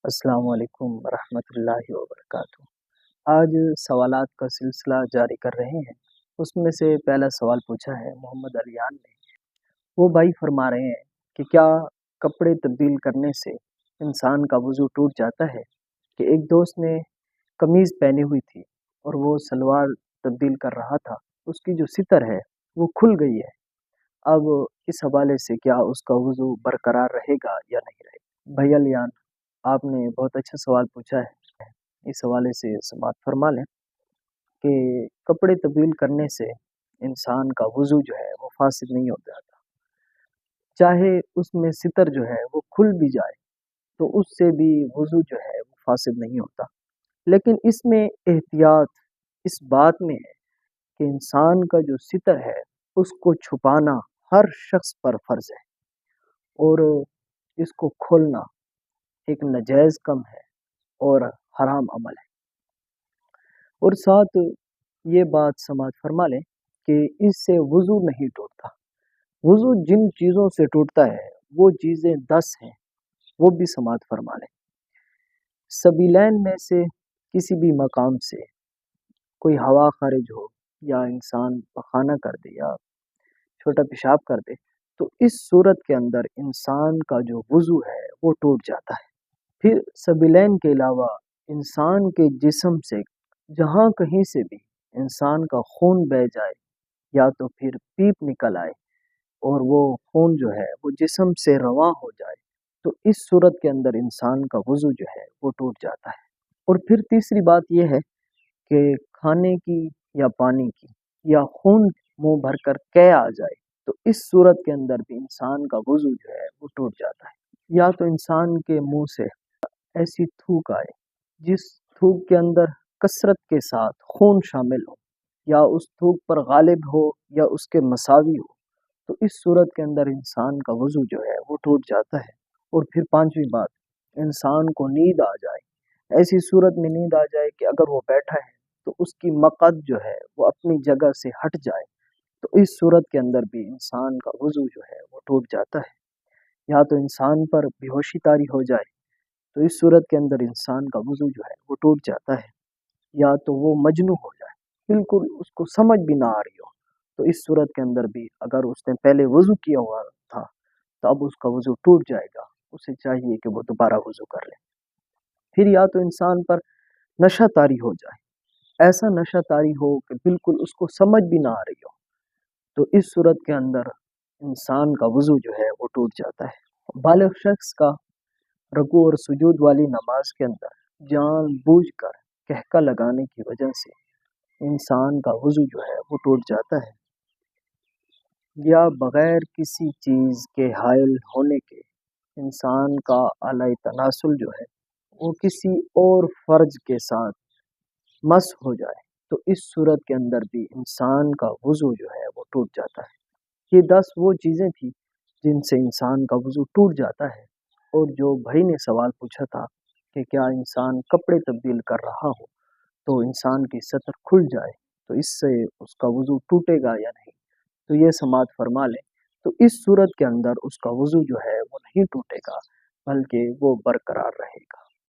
السلام علیکم ورحمۃ اللہ وبرکاتہ۔ آج سوالات کا سلسلہ جاری کر رہے ہیں۔ اس میں سے پہلا سوال پوچھا ہے محمد علیان نے۔ وہ بھائی فرما رہے ہیں کہ کیا کپڑے تبدیل کرنے سے انسان کا وضو ٹوٹ جاتا ہے؟ کہ ایک دوست نے قمیض پہنی ہوئی تھی اور وہ سلوار تبدیل کر رہا تھا، اس کی جو ستر ہے وہ کھل گئی ہے۔ اب اس حوالے سے کیا اس کا وضو برقرار رہے گا یا نہیں رہے گا؟ بھائی علیان، آپ نے بہت اچھا سوال پوچھا ہے۔ اس حوالے سے سماعت فرما لیں کہ کپڑے تبدیل کرنے سے انسان کا وضو جو ہے وہ فاسد نہیں ہو جاتا۔ چاہے اس میں ستر جو ہے وہ کھل بھی جائے تو اس سے بھی وضو جو ہے وہ فاسد نہیں ہوتا، لیکن اس میں احتیاط اس بات میں ہے کہ انسان کا جو ستر ہے اس کو چھپانا ہر شخص پر فرض ہے، اور اس کو کھولنا ایک ناجائز کم ہے اور حرام عمل ہے۔ اور ساتھ یہ بات سماعت فرما لیں کہ اس سے وضو نہیں ٹوٹتا۔ وضو جن چیزوں سے ٹوٹتا ہے وہ چیزیں 10 ہیں، وہ بھی سماعت فرما لیں۔ سبیلین میں سے کسی بھی مقام سے کوئی ہوا خارج ہو، یا انسان پخانہ کر دے یا چھوٹا پیشاب کر دے، تو اس صورت کے اندر انسان کا جو وضو ہے وہ ٹوٹ جاتا ہے۔ پھر سبیلین کے علاوہ انسان کے جسم سے جہاں کہیں سے بھی انسان کا خون بہہ جائے، یا تو پھر پیپ نکل آئے اور وہ خون جو ہے وہ جسم سے رواں ہو جائے، تو اس صورت کے اندر انسان کا وضو جو ہے وہ ٹوٹ جاتا ہے۔ اور پھر تیسری بات یہ ہے کہ کھانے کی یا پانی کی یا خون منہ بھر کر قے آ جائے، تو اس صورت کے اندر بھی انسان کا وضو جو ہے وہ ٹوٹ جاتا ہے۔ یا تو انسان کے منہ سے ایسی تھوک آئے جس تھوک کے اندر کثرت کے ساتھ خون شامل ہو، یا اس تھوک پر غالب ہو یا اس کے مساوی ہو، تو اس صورت کے اندر انسان کا وضو جو ہے وہ ٹوٹ جاتا ہے۔ اور پھر پانچویں بات، انسان کو نیند آ جائے، ایسی صورت میں نیند آ جائے کہ اگر وہ بیٹھا ہے تو اس کی مقعد جو ہے وہ اپنی جگہ سے ہٹ جائے، تو اس صورت کے اندر بھی انسان کا وضو جو ہے وہ ٹوٹ جاتا ہے۔ یا تو انسان پر بے ہوشی طاری ہو جائے، تو اس صورت کے اندر انسان کا وضو جو ہے وہ ٹوٹ جاتا ہے۔ یا تو وہ مجنون ہو جائے، بالکل اس کو سمجھ بھی نہ آ رہی ہو، تو اس صورت کے اندر بھی اگر اس نے پہلے وضو کیا ہوا تھا تو اب اس کا وضو ٹوٹ جائے گا، اسے چاہیے کہ وہ دوبارہ وضو کر لے۔ پھر یا تو انسان پر نشہ طاری ہو جائے، ایسا نشہ طاری ہو کہ بالکل اس کو سمجھ بھی نہ آ رہی ہو، تو اس صورت کے اندر انسان کا وضو جو ہے وہ ٹوٹ جاتا ہے۔ بالغ شخص کا رکوع اور سجود والی نماز کے اندر جان بوجھ کر کہکا لگانے کی وجہ سے انسان کا وضو جو ہے وہ ٹوٹ جاتا ہے۔ یا بغیر کسی چیز کے حائل ہونے کے انسان کا اعلی تناسل جو ہے وہ کسی اور فرج کے ساتھ مس ہو جائے، تو اس صورت کے اندر بھی انسان کا وضو جو ہے وہ ٹوٹ جاتا ہے۔ یہ 10 وہ چیزیں تھیں جن سے انسان کا وضو ٹوٹ جاتا ہے۔ اور جو بھائی نے سوال پوچھا تھا کہ کیا انسان کپڑے تبدیل کر رہا ہو تو انسان کی سطر کھل جائے تو اس سے اس کا وضو ٹوٹے گا یا نہیں، تو یہ سماعت فرما لیں، تو اس صورت کے اندر اس کا وضو جو ہے وہ نہیں ٹوٹے گا، بلکہ وہ برقرار رہے گا۔